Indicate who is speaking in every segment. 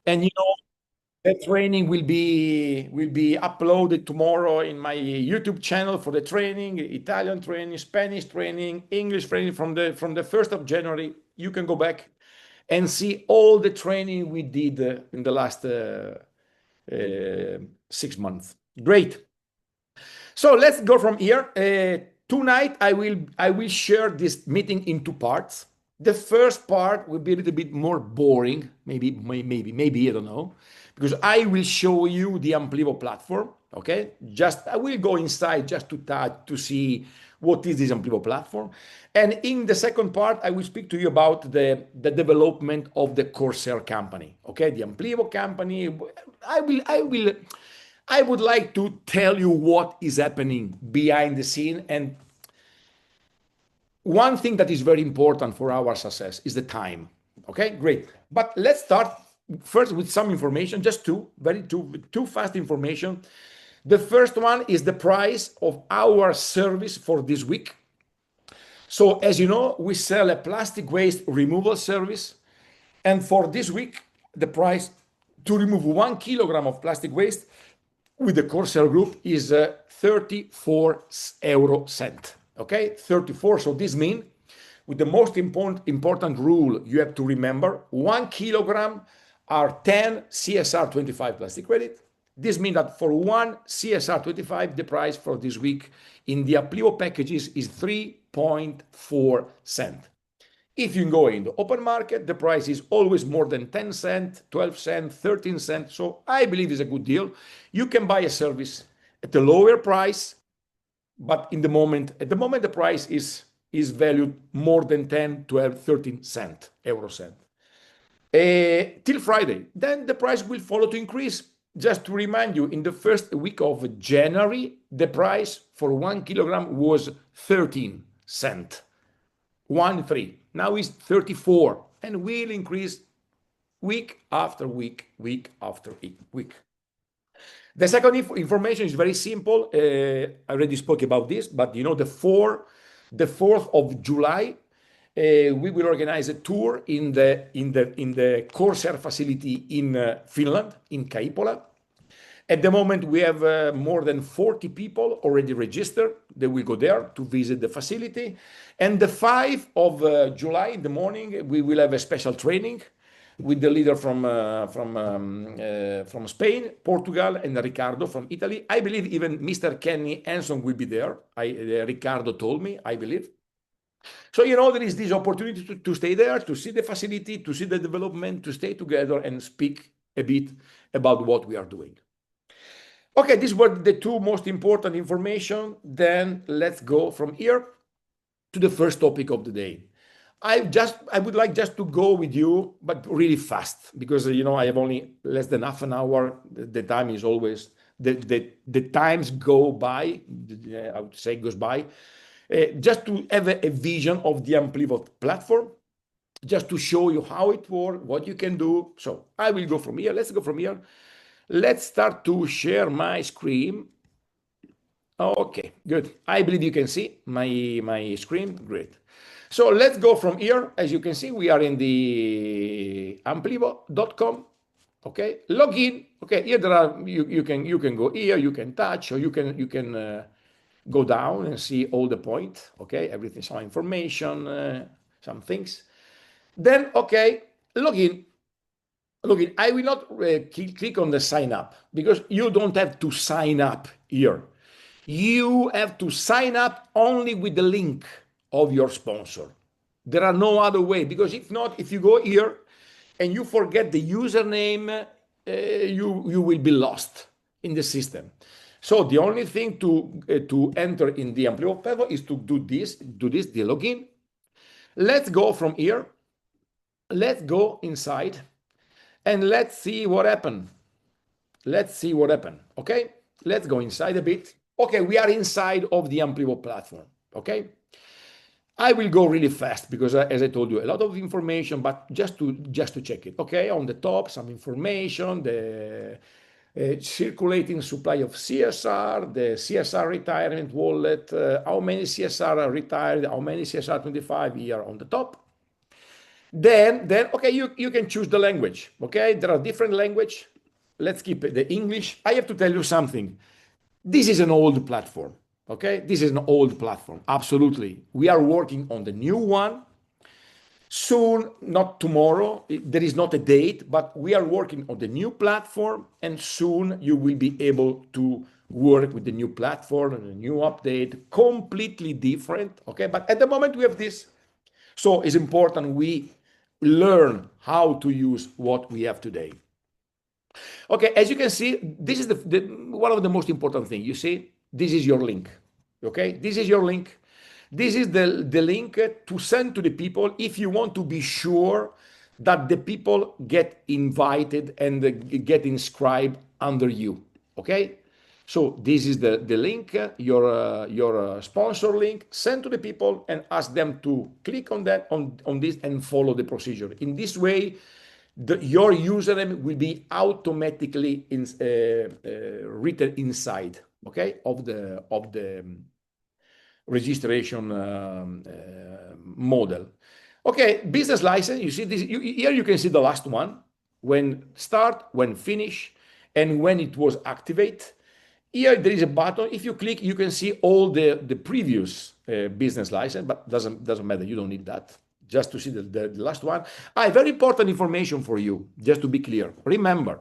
Speaker 1: And the training will be uploaded tomorrow in my YouTube channel for the training, Italian training, Spanish training, English training from the 1st of January. You can go back and see all the training we did in the last 6 months. Great. So let's go from here. Tonight I will share this meeting in two parts. The first part will be a little bit more boring, maybe I don't know, because I will show you the Amplivo platform. Okay, just I will go inside just to touch to see what is this Amplivo platform, and in the second part I will speak to you about the development of the Corsair company. Okay, the Amplivo company. I would like to tell you what is happening behind the scene. And one thing that is very important for our success is the time. Okay, great. But let's start first with some information, just two fast information. The first one is the price of our service for this week. So as you know, we sell a plastic waste removal service. And for this week, the price to remove 1 kilogram of plastic waste with the Corsair group is 34 euro cent. Okay, 34. So this means, with the most important rule you have to remember, 1 kilogram are 10 CSR 25 plastic credit. This means that for 1 CSR 25, the price for this week in the Amplivo packages is 3.4 cent. If you go in the open market, the price is always more than 10 cents, 12 cents, 13 cents. So I believe it's a good deal. You can buy a service at a lower price, but at the moment, the price is valued more than 10, 12, 13 cent, euro cent. Till Friday, then the price will follow to increase. Just to remind you, in the first week of January, the price for 1 kilogram was 13 cent. 1.3. Now it's 34 and will increase week after week, week after week. The second information is very simple. I already spoke about this, but the 4th of July, we will organize a tour in the Corsair facility in Finland, in Kaipola. At the moment, we have more than 40 people already registered. They will go there to visit the facility. And the 5th of July in the morning, we will have a special training with the leader from Spain, Portugal, and Ricardo from Italy. I believe even Mr. Kenny Anson will be there. Ricardo told me, I believe. So, there is this opportunity to stay there, to see the facility, to see the development, to stay together and speak a bit about what we are doing. Okay, these were the two most important information. Then let's go from here to the first topic of the day. I would like just to go with you, but really fast, because I have only less than half an hour. The time is always the times go by. I would say goes by. Just to have a vision of the Amplivo platform, just to show you how it works, what you can do. So I will go from here. Let's go from here. Let's start to share my screen. Okay, good. I believe you can see my screen. Great. So let's go from here. As you can see, we are in the amplivo.com. Okay, login. Okay, here there are you can go here, you can touch, or you can go down and see all the points. Okay, everything, some information, some things. Then okay, login. I will not click on the sign up, because you don't have to sign up here. You have to sign up only with the link of your sponsor. There are no other way, because if not, if you go here and you forget the username, you will be lost in the system. So the only thing to enter in the Amplivo platform is to do this, the login. Let's go from here. Let's go inside. And let's see what happened. Okay, let's go inside a bit. Okay, we are inside of the Amplivo platform. Okay, I will go really fast because, as I told you, a lot of information, but just to check it. Okay, on the top, some information, the circulating supply of CSR, the CSR retirement wallet, how many CSR are retired, how many CSR 25 here on the top. Then okay, you can choose the language. Okay, there are different language. Let's keep it the English. I have to tell you something. This is an old platform. Okay, this is an old platform. Absolutely, we are working on the new one soon, not tomorrow. There is not a date, but we are working on the new platform, and soon you will be able to work with the new platform and a new update, completely different. Okay, but at the moment we have this, so it's important we learn how to use what we have today. Okay, as you can see, this is the one of the most important thing. You see, this is your link. Okay, this is your link. This is the link to send to the people if you want to be sure that the people get invited and get inscribed under you. Okay, so this is the link, your sponsor link. Send to the people and ask them to click on that on this and follow the procedure. In this way, your username will be automatically written inside, okay, of the registration model. Okay, business license. You see this here. You can see the last one, when start, when finish, and when it was activate. Here there is a button. If you click, you can see all the previous business license, but doesn't matter. You don't need that. Just to see the last one. Very important information for you, just to be clear. Remember,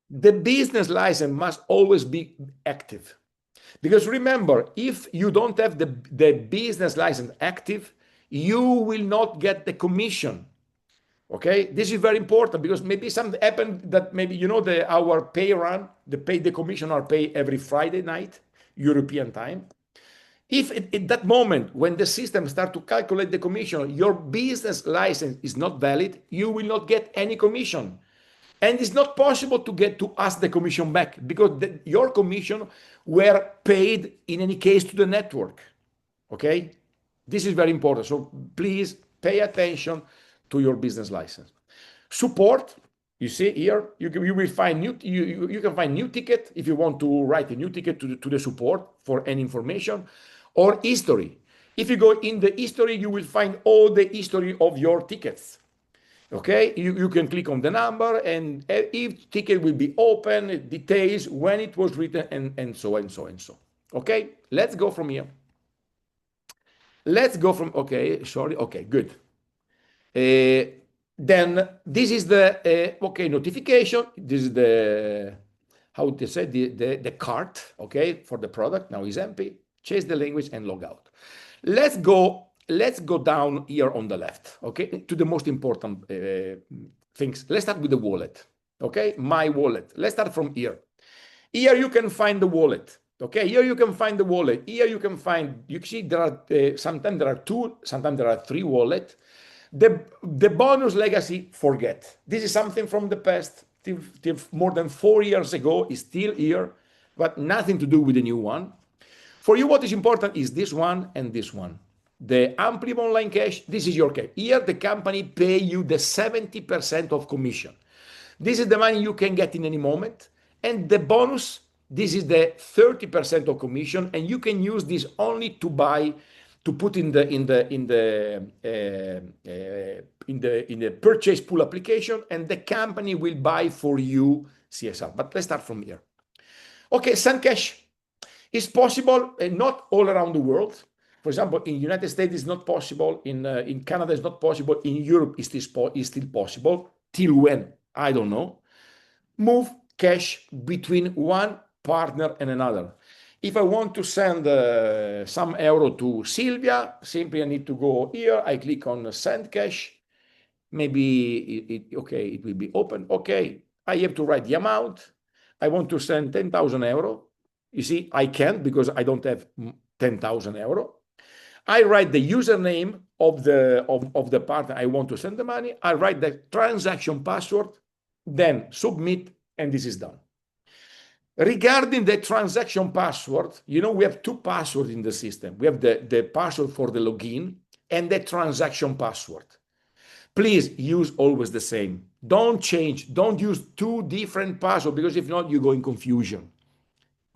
Speaker 1: the business license must always be active. Because remember, if you don't have the business license active, you will not get the commission. Okay, this is very important because maybe something happened that maybe our pay run, the commission are paid every Friday night, European time. If at that moment when the system start to calculate the commission, your business license is not valid, you will not get any commission. And it's not possible to ask the commission back because your commission were paid in any case to the network. Okay, this is very important. So please pay attention to your business license. Support. You see here, you will find you can find new ticket if you want to write a new ticket to the support for any information, or history. If you go in the history, you will find all the history of your tickets. Okay, you can click on the number and if ticket will be open, details, when it was written, and so and so and so. Okay, let's go from here. Let's go from, okay, sorry, okay, good. Then this is the, okay, notification. This is the, how to say, the cart, okay, for the product. Now is empty. Change the language and log out. Let's go down here on the left, okay, to the most important things. Let's start with the wallet, okay, my wallet. Let's start from here. Here you can find the wallet, okay, here you can find the wallet. Here you can find, you see there are, sometimes there are two, sometimes there are three wallets. The bonus legacy, forget. This is something from the past, till more than 4 years ago, is still here, but nothing to do with the new one. For you, what is important is this one and this one. The Amplivo Online Cash, this is your cash. Here, the company pay you the 70% of commission. This is the money you can get in any moment. And the bonus, this is the 30% of commission. And you can use this only to buy, to put in the purchase pool application, and the company will buy for you CSR. But let's start from here. Okay, send cash is possible, not all around the world. For example, in United States, it's not possible. In Canada, it's not possible. In Europe, it's still possible. Till when? I don't know. Move cash between one partner and another. If I want to send some euro to Silvia, simply I need to go here. I click on send cash. Maybe it will be open. Okay, I have to write the amount. I want to send 10,000 euro. You see, I can't because I don't have 10,000 euro. I write the username of the partner I want to send the money. I write the transaction password, then submit, and this is done. Regarding the transaction password, we have two passwords in the system. We have the password for the login and the transaction password. Please use always the same. Don't change. Don't use two different passwords, because if not, you go in confusion.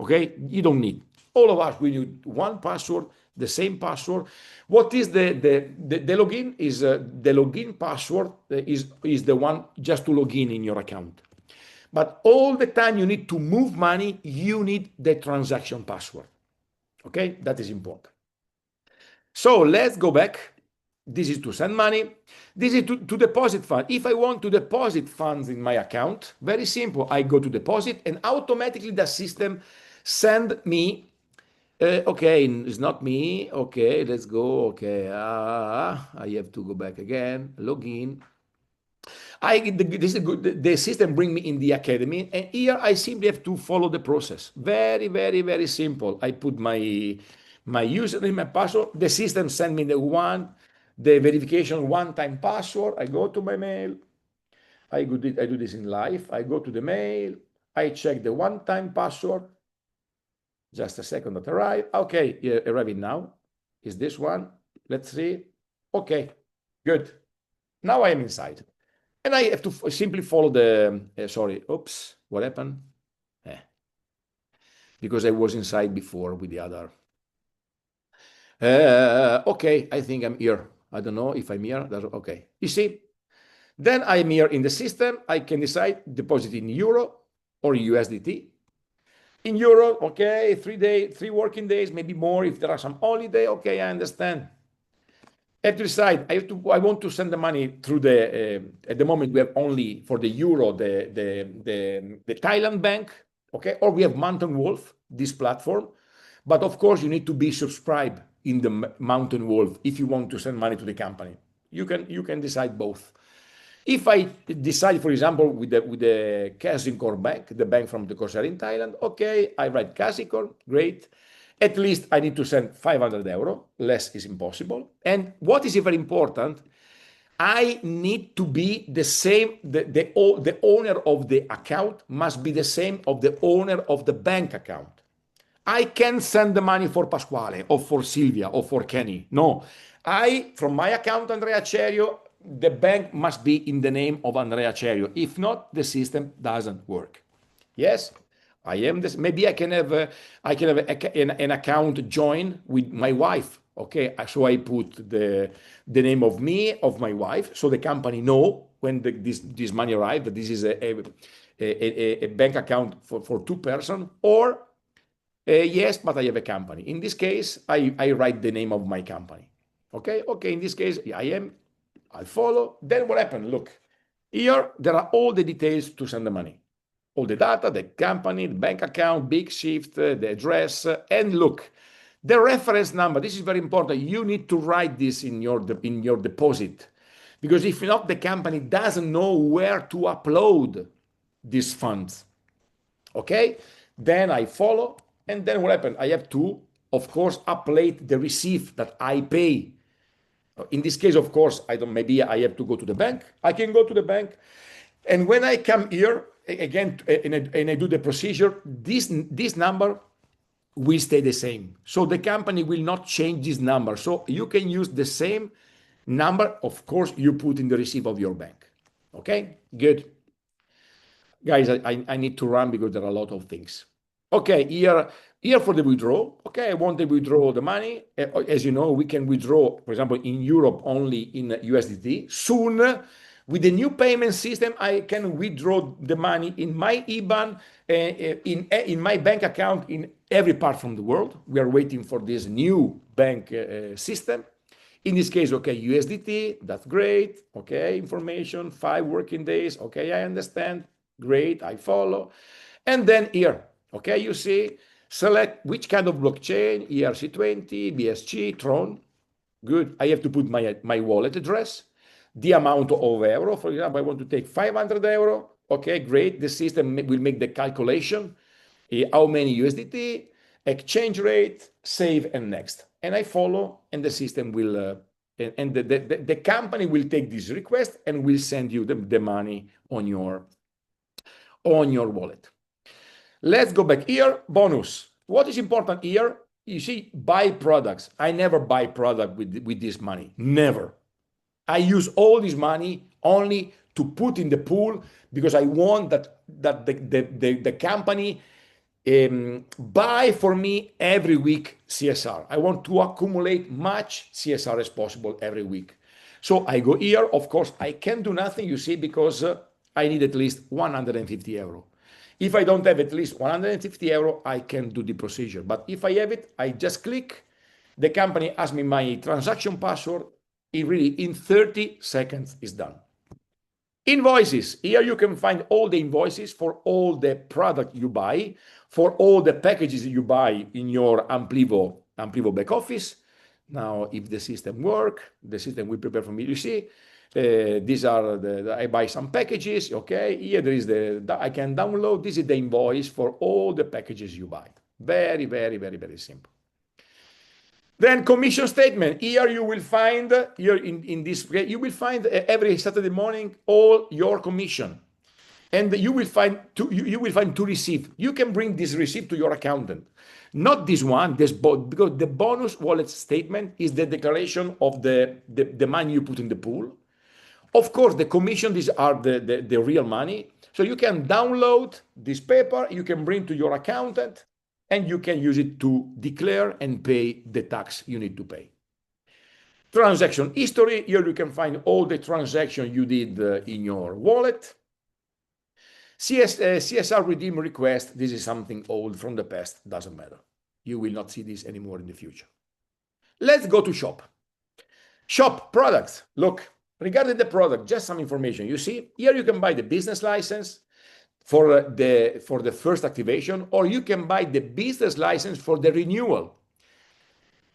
Speaker 1: Okay? You don't need. All of us, we need one password the same password. What is the login? Is the login password is the one just to log in your account. But all the time you need to move money, you need the transaction password. Okay, that is important. So let's go back. This is to send money. This is to deposit fund. If I want to deposit funds in my account, very simple. I go to deposit and automatically the system send me. Okay, it's not me. Okay, let's go. Okay, I have to go back again. Login. This is good. The system bring me in the academy, and here I simply have to follow the process. Very, very, very simple. I put my username, my password. The system send me the verification one-time password. I go to my mail. I do this in live. I go to the mail. I check the one-time password. Just a second that arrive. Okay, yeah, arriving now. Is this one? Let's see. Okay, good. Now I am inside. And I have to simply follow the, sorry, oops, what happened? Because I was inside before with the other. Okay, I think I'm here. I don't know if I'm here. That's okay. You see, then I'm here in the system. I can decide deposit in euro or USDT. In euro, okay, 3 working days, maybe more if there are some holiday. Okay, I understand. At the side, I want to send the money through the. At the moment, we have only for the euro the Thailand bank, okay, or we have Mountain Wolf, this platform, but of course you need to be subscribed in the Mountain Wolf if you want to send money to the company. You can decide both. If I decide, for example, with the Corsair bank, the bank from the Corsair in Thailand, okay, I write Corsair, great. At least I need to send 500 euro, less is impossible. And what is very important, I need to be the same, the owner of the account must be the same of the owner of the bank account. I can send the money for Pasquale or for Silvia or for Kenny. No, from my account, Andrea Cerio, the bank must be in the name of Andrea Cerio. If not, the system doesn't work. Yes? I am this. Maybe I can have an account join with my wife. Okay, so I put the name of me of my wife, so the company know when this money arrived that this is a bank account for 2 persons. Or yes, but I have a company. In this case, I write the name of my company. Okay. In this case, I follow. Then what happened? Look, here there are all the details to send the money. All the data, the company, the bank account, big shift, the address, and look, the reference number. This is very important. You need to write this in your deposit, because if not, the company doesn't know where to upload these funds. Okay, then I follow, and then what happened? I have to, of course, upload the receipt that I pay. In this case, of course, maybe I have to go to the bank. I can go to the bank, and when I come here again and I do the procedure, this number will stay the same. So the company will not change this number. So you can use the same number, of course, you put in the receipt of your bank. Okay, good. Guys, I need to run because there are a lot of things. Okay, here for the withdrawal. Okay, I want to withdraw the money. As you know, we can withdraw, for example, in Europe only in USDT. Soon, with the new payment system, I can withdraw the money in my IBAN, in my bank account in every part from the world. We are waiting for this new bank system. In this case, okay, USDT, that's great. Okay, information, 5 working days. Okay, I understand. Great, I follow. And then here, okay, you see, select which kind of blockchain, ERC20, BSC, Tron. Good, I have to put my wallet address, the amount of euro. For example, I want to take 500 euro. Okay, great. The system will make the calculation. How many USDT, exchange rate, save, and next. And I follow, and the system will, and the company will take this request and will send you the money on your wallet. Let's go back here. Bonus. What is important here? You see, buy products. I never buy product with this money. Never. I use all this money only to put in the pool because I want that the company buy for me every week CSR. I want to accumulate much CSR as possible every week. So I go here. Of course, I can do nothing, you see, because I need at least 150 euro. If I don't have at least 150 euro, I can do the procedure. But if I have it, I just click. The company asks me my transaction password. It really, in 30 seconds, is done. Invoices. Here you can find all the invoices for all the product you buy, for all the packages you buy in your Amplivo back office. Now, if the system work, the system will prepare for me. You see, these are I buy some packages. Okay, here there is I can download. This is the invoice for all the packages you buy. Very, very, very, very simple. Then commission statement. Here you will find, here in this, you will find every Saturday morning all your commission. And you will find to receive. You can bring this receipt to your accountant. Not this one, because the bonus wallet statement is the declaration of the money you put in the pool. Of course, the commission, these are the real money. So you can download this paper, you can bring to your accountant, and you can use it to declare and pay the tax you need to pay. Transaction history, here you can find all the transactions you did in your wallet. CSR redeem request, this is something old from the past, doesn't matter. You will not see this anymore in the future. Let's go to shop. Shop products. Look, regarding the product, just some information. You see, here you can buy the business license for the first activation, or you can buy the business license for the renewal.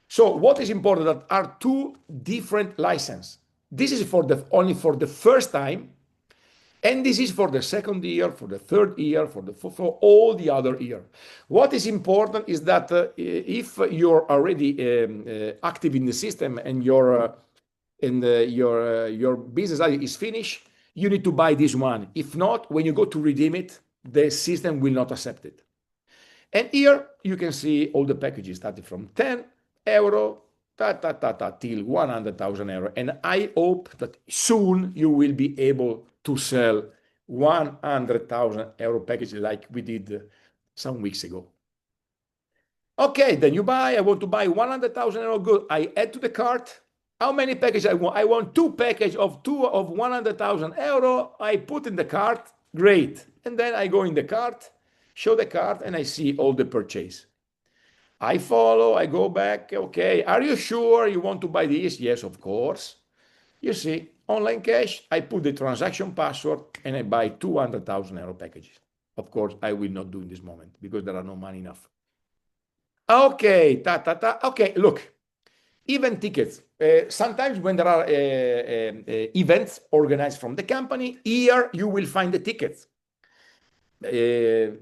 Speaker 1: So what is important, that are two different licenses. This is only for the first time, and this is for the second year, for the third year, for all the other year. What is important is that if you're already active in the system and your business ID is finished, you need to buy this one. If not, when you go to redeem it, the system will not accept it. And here you can see all the packages starting from 10 euro till 100,000 euro. And I hope that soon you will be able to sell 100,000 euro packages like we did some weeks ago. Okay, then you buy, I want to buy 100,000 euro good. I add to the cart. How many packages I want? I want two packages of 100,000 euro. I put in the cart, great. And then I go in the cart, show the cart, and I see all the purchase. I follow, I go back, okay. Are you sure you want to buy this? Yes, of course. You see, online cash, I put the transaction password and I buy 200,000 euro packages. Of course, I will not do in this moment because there are no money enough. Okay, okay, look. Event tickets. Sometimes when there are events organized from the company, here you will find the tickets.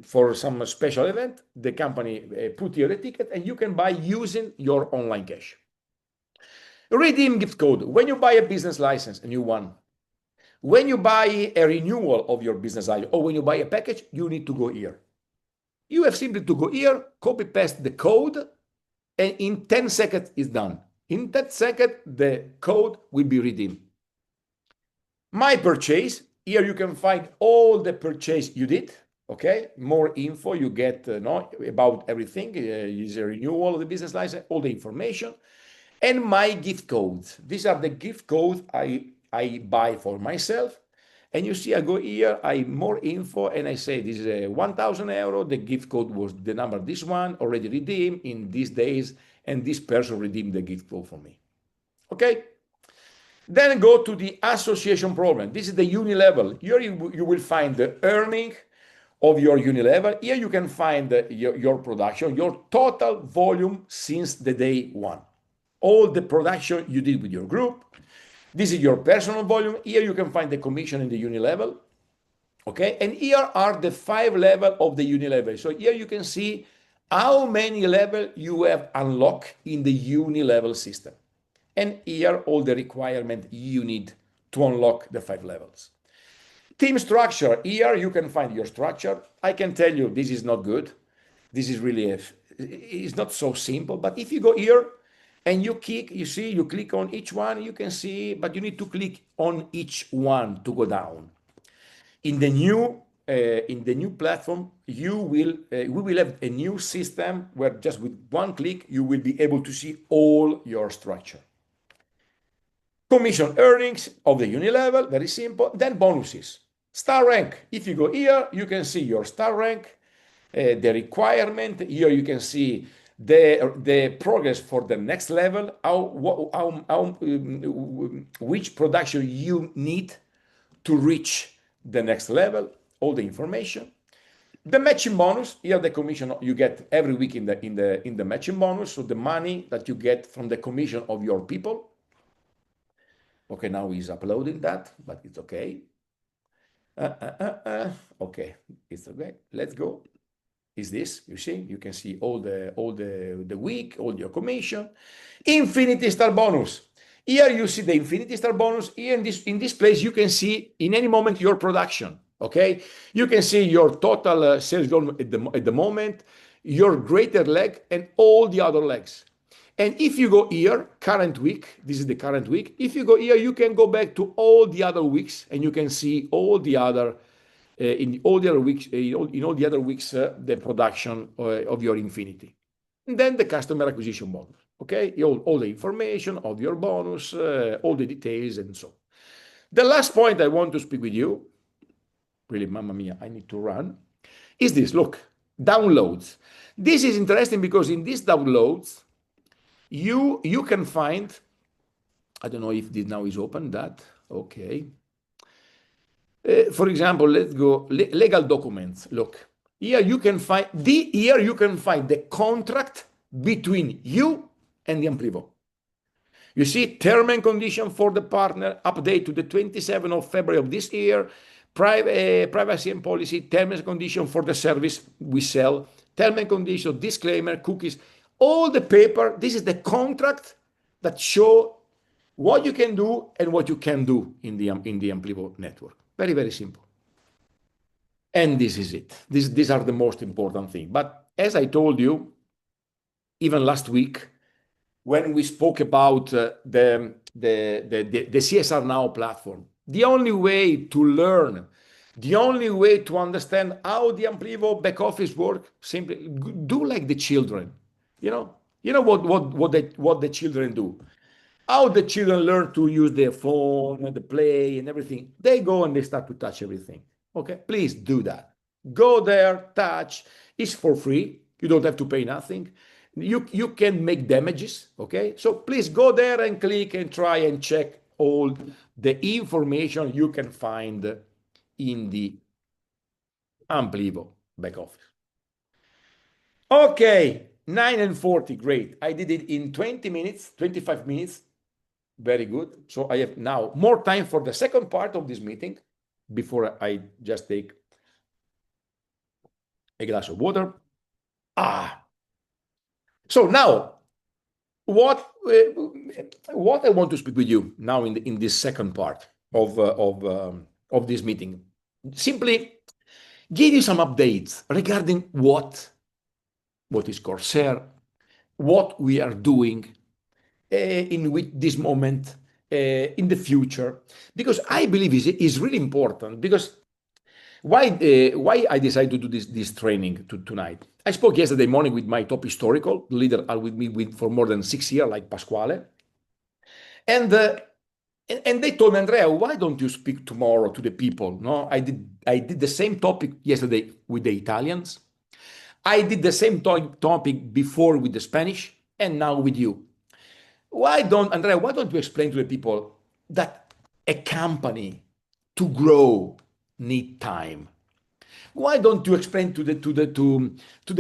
Speaker 1: For some special event, the company put here a ticket and you can buy using your online cash. Redeem gift code. When you buy a business license, a new one, when you buy a renewal of your business license, or when you buy a package, you need to go here. You have simply to go here, copy paste the code, and in 10 seconds it's done. In that second, the code will be redeemed. My purchase, here you can find all the purchase you did, okay? More info you get about everything, is a renewal of the business license, all the information, and my gift codes. These are the gift codes I buy for myself. And you see, I go here, I more info, and I say this is 1,000 euro. The gift code was the number, this one, already redeemed in these days, and this person redeemed the gift code for me. Okay? Then go to the association problem. This is the Unilevel. Here you will find the earning of your Unilevel. Here you can find your production, your total volume since the day one. All the production you did with your group. This is your personal volume. Here you can find the commission in the Unilevel. Okay, and here are the 5 levels of the Unilevel. So here you can see how many levels you have unlocked in the Unilevel system. And here all the requirements you need to unlock the 5 levels. Team structure. Here you can find your structure. I can tell you this is not good. This is really, it's not so simple. But if you go here, and you click, you see, you click on each one, you can see, but you need to click on each one to go down. In the new in the new platform, we will have a new system where just with one click, you will be able to see all your structure. Commission earnings of the unit level, very simple. Then bonuses. Star rank. If you go here, you can see your star rank, the requirement. Here you can see the progress for the next level, which production you need to reach the next level, all the information. The matching bonus, here the commission you get every week in the matching bonus, so the money that you get from the commission of your people. Okay, now he's uploading that, but it's okay. Okay, it's okay. Let's go. Is this, you see, you can see all the week, all your commission. Infinity star bonus. Here you see the infinity star bonus. Here in this place, you can see in any moment your production. Okay, you can see your total sales goal at the moment, your greater leg, and all the other legs. And if you go here, current week, this is the current week. If you go here, you can go back to all the other weeks, and you can see all the other in all the other weeks, the production of your infinity. And then the customer acquisition bonus. Okay, all the information of your bonus, all the details, and so. The last point I want to speak with you, really, mamma mia, I need to run, is this. Look, downloads. This is interesting because in these downloads, you can find, I don't know if this now is open, that, okay. For example, let's go legal documents. Look, here you can find the contract between you and the Amplivo. You see, term and condition for the partner, update to the 27th of February of this year, privacy and policy, terms and condition for the service we sell, term and condition, disclaimer, cookies, all the paper. This is the contract that show what you can do and what you can do in the Amplivo network. Very, very simple. And this is it. These are the most important things. But as I told you, even last week, when we spoke about the CSR Now platform, the only way to learn, the only way to understand how the Amplivo back office work, simply do like the children. You know what the children do. How the children learn to use their phone and the play and everything. They go and they start to touch everything. Okay, please do that. Go there, touch. It's for free. You don't have to pay nothing. You can make damages. Okay, so please go there and click and try and check all the information you can find in the Amplivo back office. Okay, 9:40, great. I did it in 20 minutes, 25 minutes. Very good. So I have now more time for the second part of this meeting before I just take a glass of water. So now, what I want to speak with you now in this second part of this meeting, simply give you some updates regarding what is Corsair, what we are doing with this moment in the future, because I believe is really important. Because why I decided to do this training tonight? I spoke yesterday morning with my top historical leader, are with me for more than 6 years, like Pasquale, and they told me, Andrea, why don't you speak tomorrow to the people? No, I did the same topic yesterday with the Italians. I did the same topic before with the Spanish, and now with you. Andrea, why don't you explain to the people that a company to grow need time? Why don't you explain to the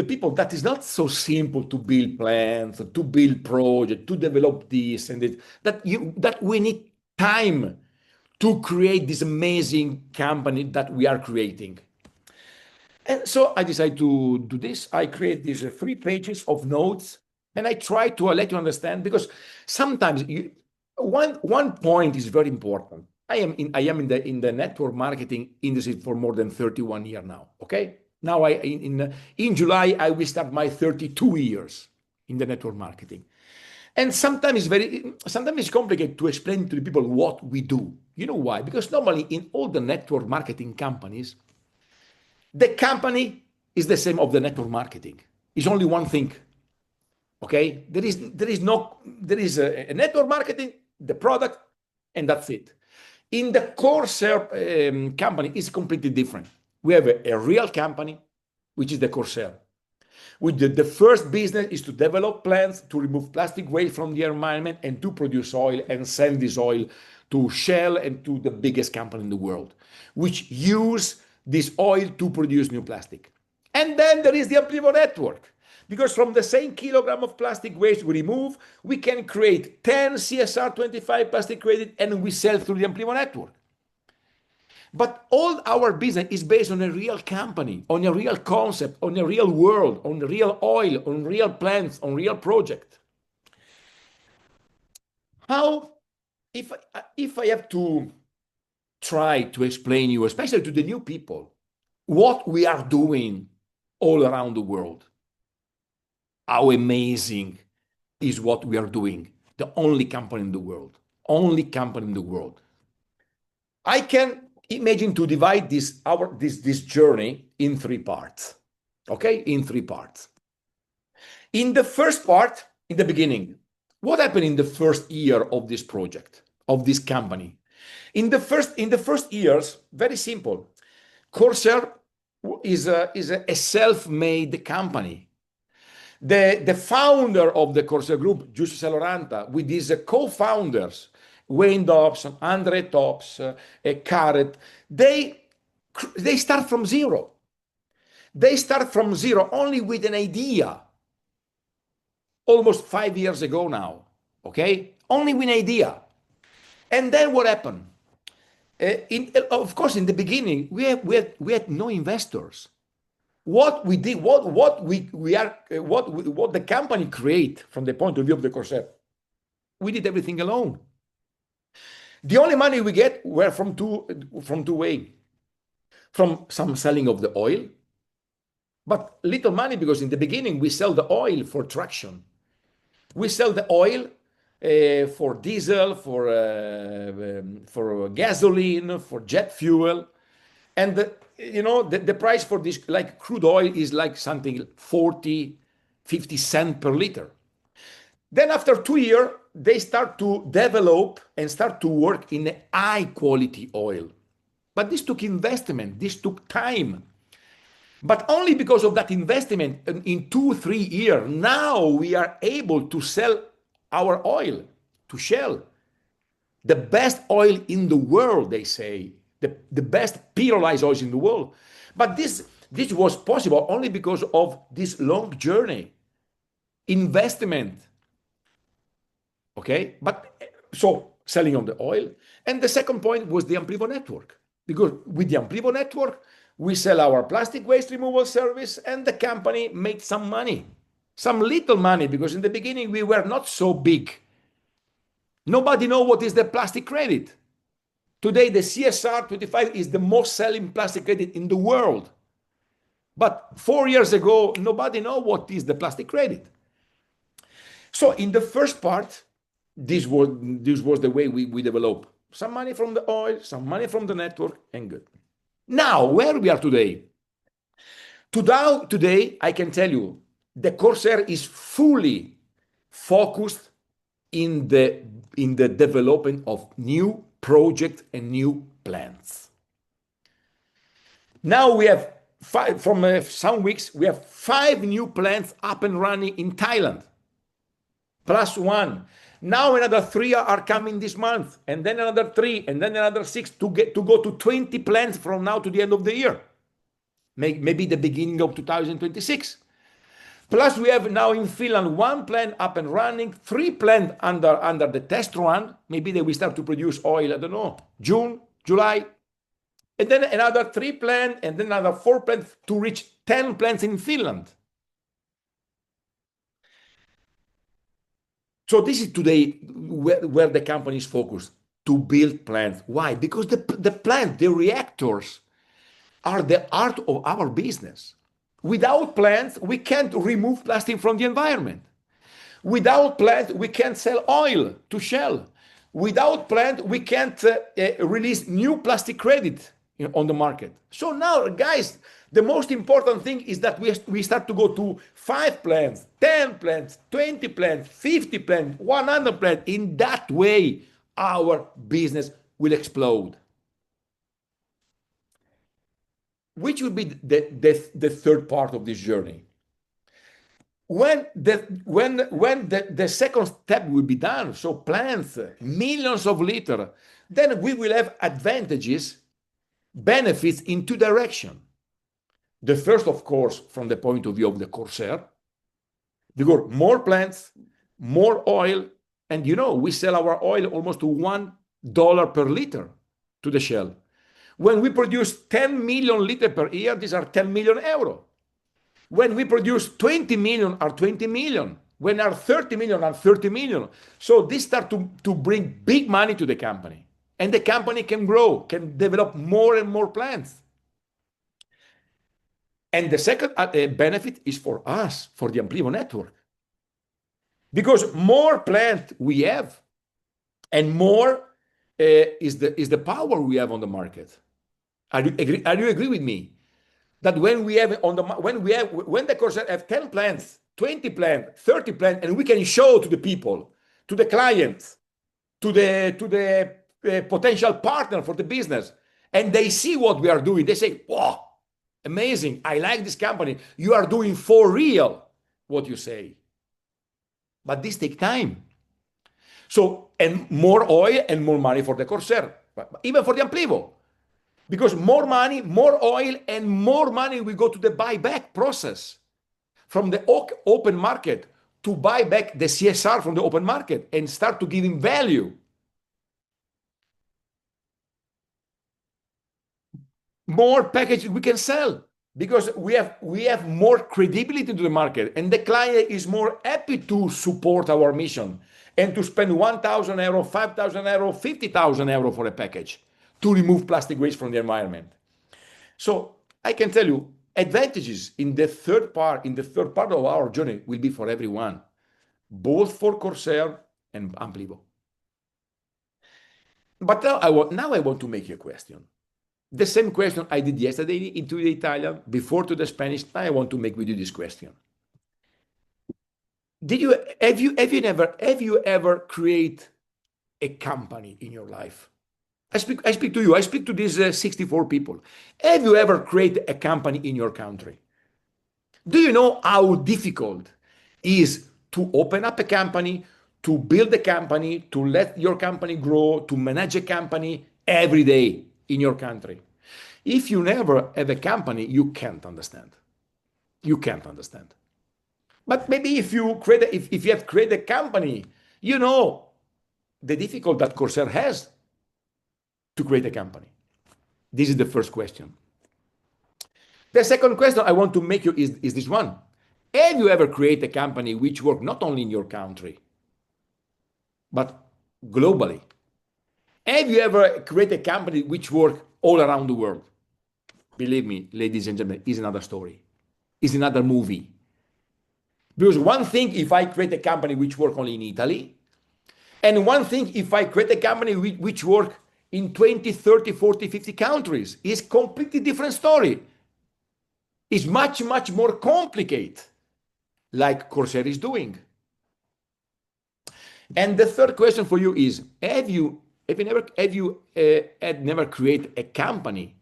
Speaker 1: people that it's not so simple to build plans, to build projects, to develop this and that we need time to create this amazing company that we are creating. And so I decided to do this. I create these 3 pages of notes, and I try to let you understand, because sometimes one point is very important. I am in the network marketing industry for more than 31 years now. Okay, now in July I will start my 32 years in the network marketing, and sometimes it's complicated to explain to the people what we do. You know why? Because normally in all the network marketing companies, The company is the same of the network marketing. It's only one thing. Okay, there is a network marketing, the product, and that's it. In the Corsair company, it's completely different. We have a real company, which is the Corsair. The first business is to develop plants to remove plastic waste from the environment and to produce oil and send this oil to Shell and to the biggest company in the world, which use this oil to produce new plastic. And then there is the Amplivo network, because from the same kilogram of plastic waste we remove, we can create 10 CSR 25 plastic credit and we sell through the Amplivo network. But all our business is based on a real company, on a real concept, on a real world, on real oil, on real plants, on real project. How, if I have to try to explain you, especially to the new people, what we are doing all around the world, how amazing is what we are doing. The only company in the world, I can imagine to divide this journey in three parts. Okay, in three parts. In the first part, in the beginning, what happened in the first year of this project, of this company? In the first years, very simple. Corsair is a self-made company. The founder of the Corsair Group, Giuseppe Saloranta, with his co-founders, Wayne Dobson, Andre Tops, Carrot, they start from zero. They start from zero only with an idea. Almost 5 years ago now, okay? Only with an idea. And then what happened? Of course, in the beginning, we had no investors. What we did, what the company create from the point of view of the Corsair, we did everything alone. The only money we get were from two ways. From some selling of the oil, but little money because in the beginning we sell the oil for traction. We sell the oil for diesel, for gasoline, for jet fuel, and the price for this, like crude oil, is like something 40, 50 cents per liter. Then after 2 years, they start to develop and start to work in high quality oil. But this took investment, this took time. But only because of that investment in 2-3 years, now we are able to sell our oil to Shell. The best oil in the world, they say, the best pyrolyzed oils in the world. But this was possible only because of this long journey, investment. Okay, but so selling on the oil. And the second point was the Amplivo network, because with the Amplivo network, we sell our plastic waste removal service and the company made some money, some little money, because in the beginning we were not so big. Nobody knows what is the plastic credit. Today, the CSR 25 is the most selling plastic credit in the world. But 4 years ago, nobody knows what is the plastic credit. So in the first part, this was the way we developed. Some money from the oil, some money from the network, and good. Now, where we are today? Today, I can tell you, the Corsair is fully focused in the development of new projects and new plans. Now we have from some weeks, we have 5 new plants up and running in Thailand, plus 1. Now another 3 are coming this month, and then another 3, and then another 6 to go to 20 plants from now to the end of the year, maybe the beginning of 2026. Plus, we have now in Finland 1 plant up and running, 3 plants under the test run. Maybe they will start to produce oil, I don't know, June, July. And then another 3 plants, and then another 4 plants to reach 10 plants in Finland. So this is today where the company is focused, to build plants. Why? Because the plant, the reactors, are the heart of our business. Without plants, we can't remove plastic from the environment. Without plants, we can't sell oil to Shell. Without plants, we can't release new plastic credit on the market. So now, guys, the most important thing is that we start to go to 5 plants, 10 plants, 20 plants, 50 plants, 100 plants. In that way, our business will explode. Which will be the third part of this journey. When the second step will be done, so plants, millions of liters, then we will have advantages, benefits in two directions. The first, of course, from the point of view of the Corsair, because more plants, more oil, and we sell our oil almost to $1 per liter to the Shell. When we produce 10 million liters per year, these are 10 million euro. When we produce 20 million are 20 million. When are 30 million are 30 million. So this start to bring big money to the company. And the company can grow, can develop more and more plants. And the second benefit is for us, for the Amplivo network. Because more plant we have, and more is the power we have on the market. Are you agree with me? That when the Corsair have 10 plants, 20 plants, 30 plants, and we can show to the people, to the clients, to the potential partner for the business, and they see what we are doing, they say, wow, amazing, I like this company. You are doing for real what you say. But this takes time. So, and more oil and more money for the Corsair, even for the Amplivo. Because more money, more oil, and more money will go to the buyback process from the open market to buy back the CSR from the open market and start to giving value. More packages we can sell because we have more credibility to the market, and the client is more happy to support our mission and to spend 1,000 euro, 5,000 euro, 50,000 euro for a package to remove plastic waste from the environment. So I can tell you, advantages in the third part of our journey will be for everyone, both for Corsair and Amplivo. But now I want to make you a question. The same question I did yesterday into the Italian, before to the Spanish. Now I want to make with you this question. Have you ever create a company in your life? I speak to you. I speak to these 64 people. Have you ever created a company in your country? Do you know how difficult it is to open up a company, to build a company, to let your company grow, to manage a company every day in your country? If you never have a company, you can't understand. You can't understand. But maybe if you have created a company, you know the difficulty that Corsair has to create a company. This is the first question. The second question I want to make you is this one. Have you ever created a company which works not only in your country, but globally? Have you ever created a company which works all around the world? Believe me, ladies and gentlemen, is another story. Is another movie. Because one thing if I create a company which works only in Italy, and one thing if I create a company which works in 20, 30, 40, 50 countries, is completely different story. It's much, much more complicated, like Corsair is doing. And the third question for you is, have you never created a company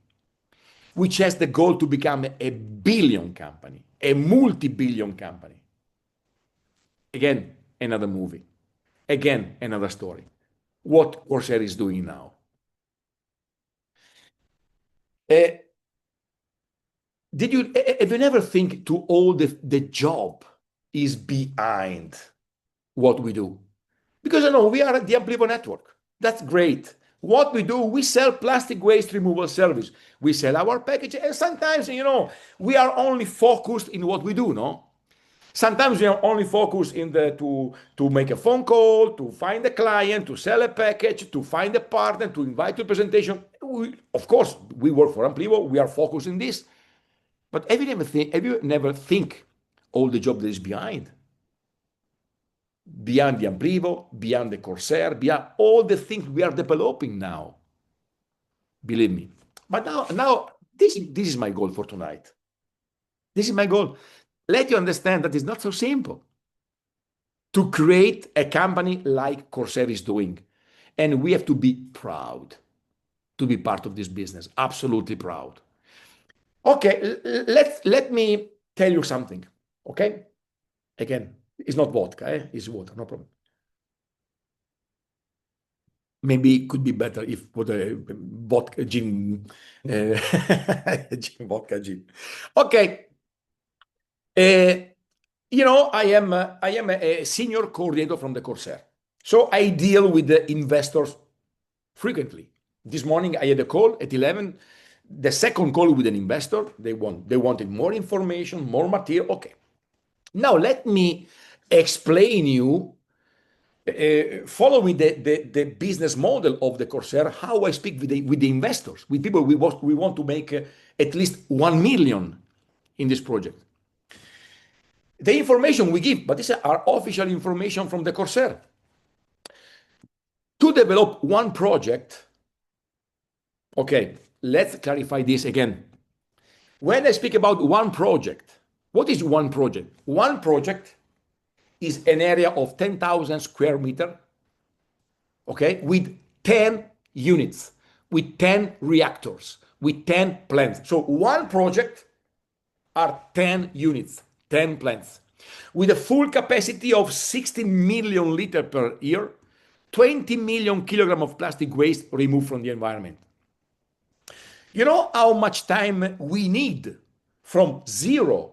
Speaker 1: which has the goal to become a billion company, a multi-billion company? Again, another movie. Again, another story. What Corsair is doing now. Have you never think to all the job is behind what we do? Because we are at the Amplivo network. That's great. What we do, we sell plastic waste removal service. We sell our package, and sometimes, we are only focused in what we do, no? Sometimes we are only focused in to make a phone call, to find a client, to sell a package, to find a partner, to invite to a presentation. Of course, we work for Amplivo. We are focused in this. But have you never think all the job that is behind the Amplivo, beyond the Corsair, beyond all the things we are developing now? Believe me. But now this is my goal for tonight. This is my goal. Let you understand that it's not so simple to create a company like Corsair is doing. And we have to be proud to be part of this business. Absolutely proud. Okay, let me tell you something. Okay? Again, it's not vodka, it's water, no problem. Maybe it could be better if put a vodka gin, gin vodka gin. Okay. I am a senior coordinator from the Corsair. So I deal with the investors frequently. This morning I had a call at 11, the second call with an investor. They wanted more information, more material. Okay. Now let me explain you, following the business model of the Corsair, how I speak with the investors, with people we want to make at least 1 million in this project. The information we give, but these are official information from the Corsair. To develop one project, okay, let's clarify this again. When I speak about one project, what is one project? One project is an area of 10,000 square meter, okay, with 10 units, with 10 reactors, with 10 plants. So one project are 10 units, 10 plants, with a full capacity of 60 million liters per year, 20 million kilograms of plastic waste removed from the environment. You know how much time we need from zero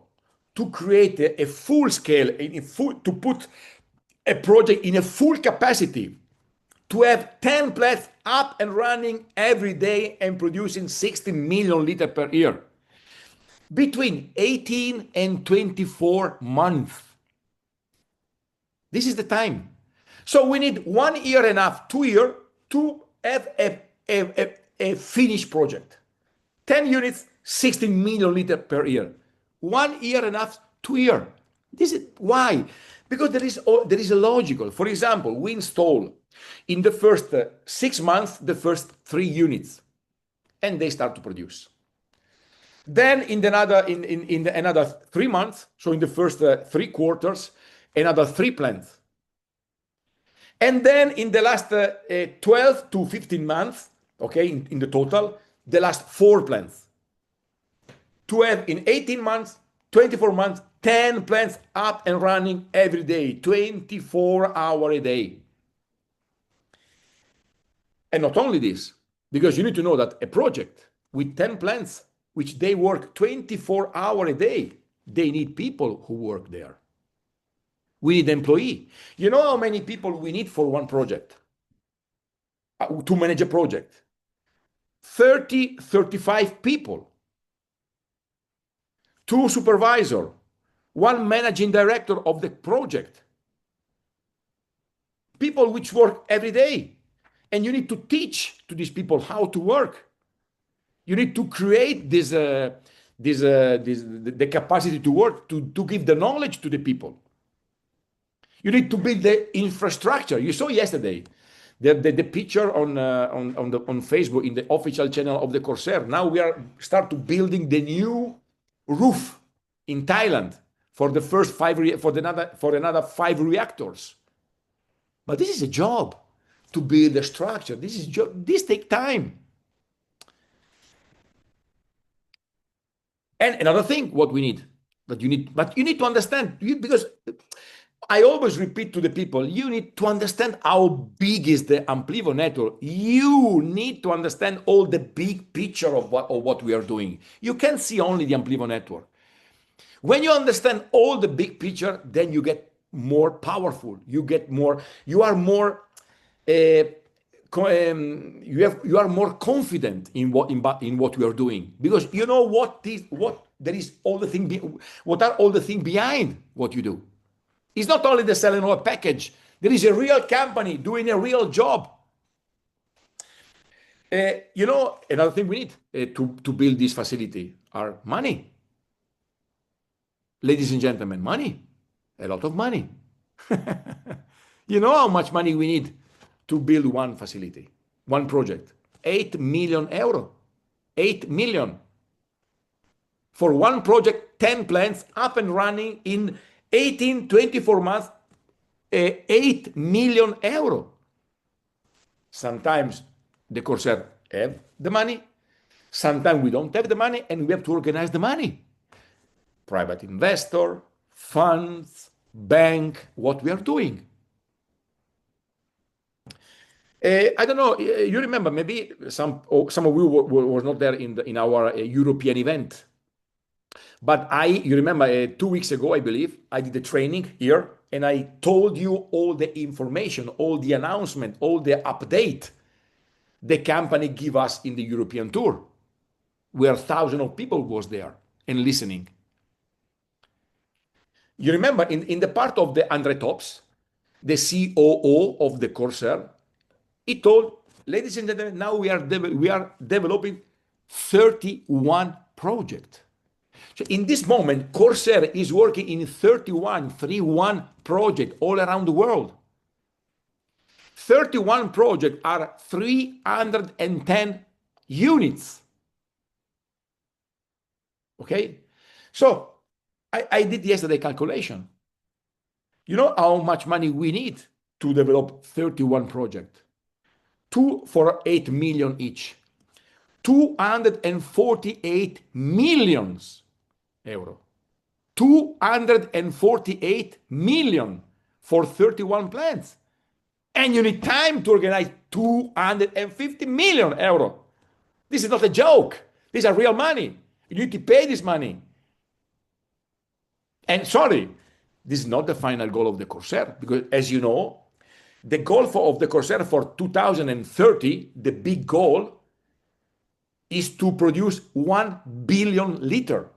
Speaker 1: to create a full scale, to put a project in a full capacity, to have 10 plants up and running every day and producing 60 million liters per year? Between 18 and 24 months. This is the time. So we need 1 year and a half, 2 years to have a finished project. 10 units, 16 million liters per year. 1 year and a half, 2 years. This is why? Because there is a logical. For example, we install in the first 6 months the first 3 units, and they start to produce. Then in another 3 months, so in the first 3 quarters, another 3 plants. And then in the last 12 to 15 months, okay, in the total, the last 4 plants. To have in 18 months, 24 months, 10 plants up and running every day, 24 hours a day. And not only this, because you need to know that a project with 10 plants, which they work 24 hours a day, they need people who work there. We need employee. You know how many people we need for one project? To manage a project? 30, 35 people. 2 supervisors, 1 managing director of the project. People which work every day. And you need to teach to these people how to work. You need to create the capacity to work, to give the knowledge to the people. You need to build the infrastructure. You saw yesterday the picture on Facebook in the official channel of the Corsair. Now we are start to building the new roof in Thailand for the first 5 for another 5 reactors. But this is a job to build a structure. This takes time. And another thing, what we need, but you need to understand, because I always repeat to the people, you need to understand how big is the Amplivo network. You need to understand all the big picture of what we are doing. You can't see only the Amplivo network. When you understand all the big picture, then you get more powerful. You are more you are more confident in what we are doing, because you know what are all the thing behind what you do. It's not only the selling of a package. There is a real company doing a real job. Another thing we need to build this facility are money. Ladies and gentlemen, money. A lot of money. You know how much money we need to build one facility, one project? 8 million euro. 8 million. For one project, 10 plants up and running in 18, 24 months, 8 million euro. Sometimes the Corsair have the money, sometimes we don't have the money, and we have to organize the money. Private investor, funds, bank, what we are doing. I don't know. You remember maybe some of you were not there in our European event, but you remember 2 weeks ago, I believe, I did a training here, and I told you all the information, all the announcement, all the update the company give us in the European tour, where thousands of people was there and listening. You remember in the part of the Andre Tops, the COO of the Corsair, he told, ladies and gentlemen, now we are developing 31 projects. So in this moment, Corsair is working in 31 projects all around the world. 31 projects are 310 units. Okay? So I did yesterday calculation. You know how much money we need to develop 31 projects? 2 for 8 million each. 248 millions euro. 248 million for 31 plants. And you need time to organize 250 million euro. This is not a joke. These are real money. You need to pay this money. And sorry, this is not the final goal of the Corsair, because as you know, the goal of the Corsair for 2030, the big goal, is to produce 1 billion liter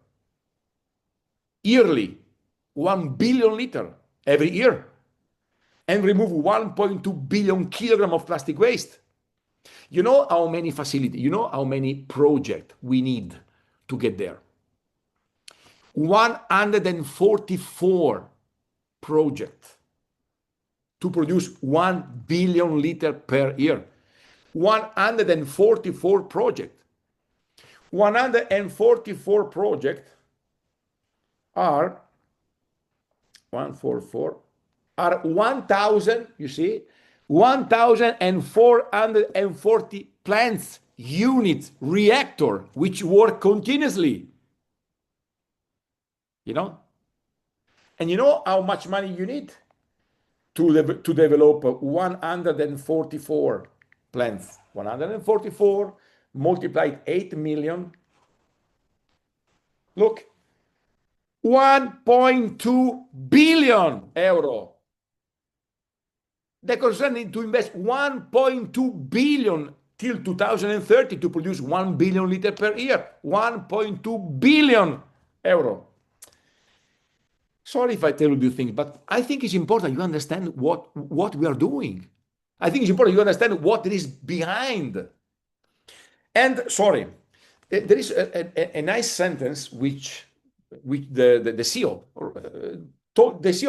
Speaker 1: yearly, 1 billion liter every year, and remove 1.2 billion kilogram of plastic waste. You know how many facilities, you know how many projects we need to get there? 144 projects to produce 1 billion liter per year. 144 projects. 144 projects are 144 are 1,000, you see, 1,440 plants, units, reactor, which work continuously. You know? And you know how much money you need to develop 144 plants? 144 multiplied 8 million. Look, 1.2 billion euro. The concern is to invest 1.2 billion till 2030 to produce 1 billion liter per year. 1.2 billion euro. Sorry if I tell you these things, but I think it's important you understand what we are doing. I think it's important you understand what there is behind. And sorry, there is a nice sentence which the CEO told this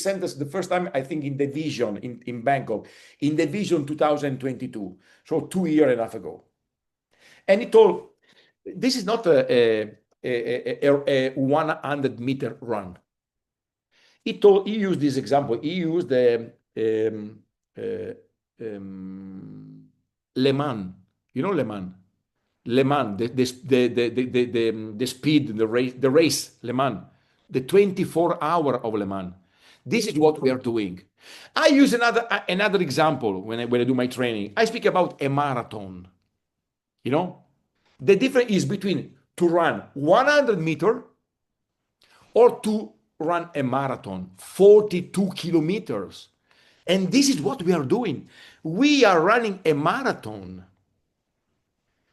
Speaker 1: sentence the first time, I think, in the Vision in Bangkok, in the Vision 2022, so 2.5 years ago. And he told, this is not a 100-meter run. He used this example. He used the Le Mans. You know Le Mans? Le Mans, the speed, the race, Le Mans, the 24-hour of Le Mans. This is what we are doing. I use another example when I do my training. I speak about a marathon. You know, the difference is between to run 100 meters or to run a marathon, 42 kilometers. And this is what we are doing. We are running a marathon.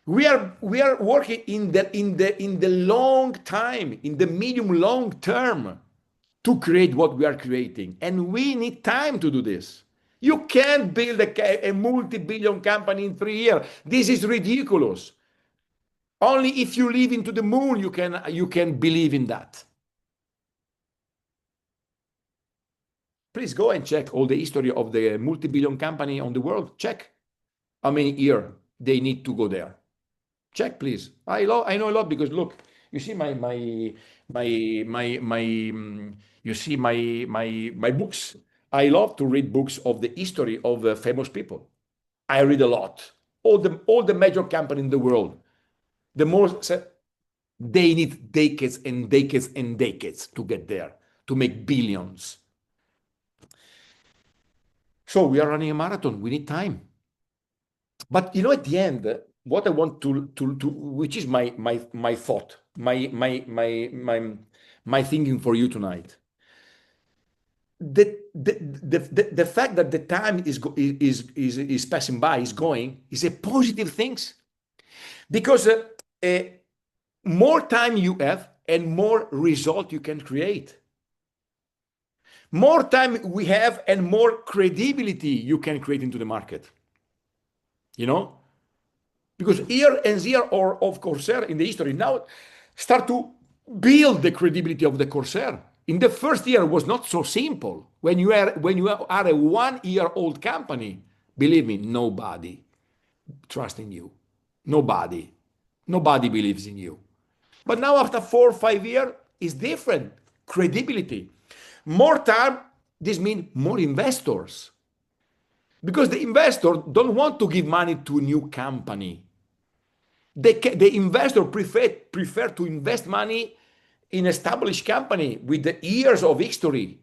Speaker 1: We are working in the long time, in the medium long term, to create what we are creating, and we need time to do this. You can't build a multi-billion company in 3 years. This is ridiculous. Only if you live into the moon you can believe in that. Please go and check all the history of the multi-billion company on the world. Check how many years they need to go there. Check, please. I know a lot because look, you see my you see my books. I love to read books of the history of famous people. I read a lot. All the major companies in the world. The more they need decades and decades and decades to get there, to make billions. So we are running a marathon. We need time. But at the end, what I want to which is my thought, my thinking for you tonight. The fact that the time is passing by, is a positive things, because more time you have and more result you can create. More time we have and more credibility you can create into the market. Because year and year or of Corsair in the history now start to build the credibility of the Corsair. In the first year it was not so simple. When you are a 1-year-old company, believe me, nobody trusts in you. Nobody believes in you. But now after 4 or 5 years, it's different. Credibility. More time, this means more investors. Because the investor don't want to give money to a new company. The investor prefer to invest money in established company with the years of history.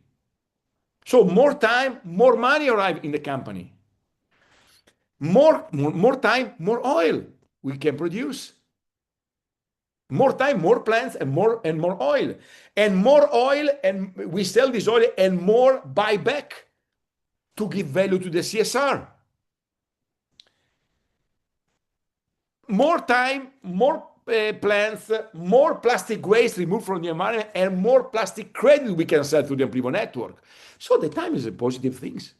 Speaker 1: So more time, more money arrive in the company. More time, more oil we can produce. More time, more plants, and more oil. And more oil, and we sell this oil, and more buyback to give value to the CSR. More time, more plants, more plastic waste removed from the environment, and more plastic credit we can sell to the Amplivo network. So the time is a positive things.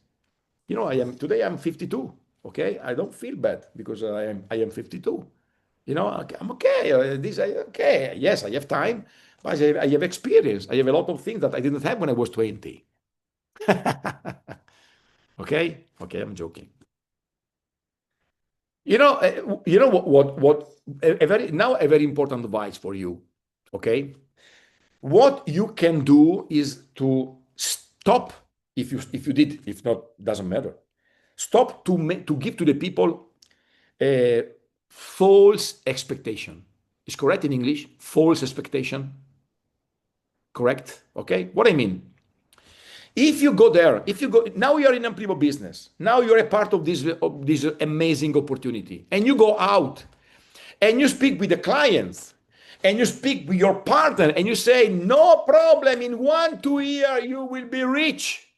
Speaker 1: Today I'm 52. Okay, I don't feel bad because I am 52. I'm okay. Okay. Yes, I have time, but I have experience. I have a lot of things that I didn't have when I was 20. Okay, I'm joking. What a very important advice for you. Okay, what you can do is to stop. If you did, if not, doesn't matter. Stop to give to the people a false expectation. Is correct in English? False expectation. Correct? Okay. What I mean? If you go now, you are in Amplivo business. Now you're a part of this amazing opportunity, and you go out and you speak with the clients and you speak with your partner and you say, no problem, in 1-2 years you will be rich.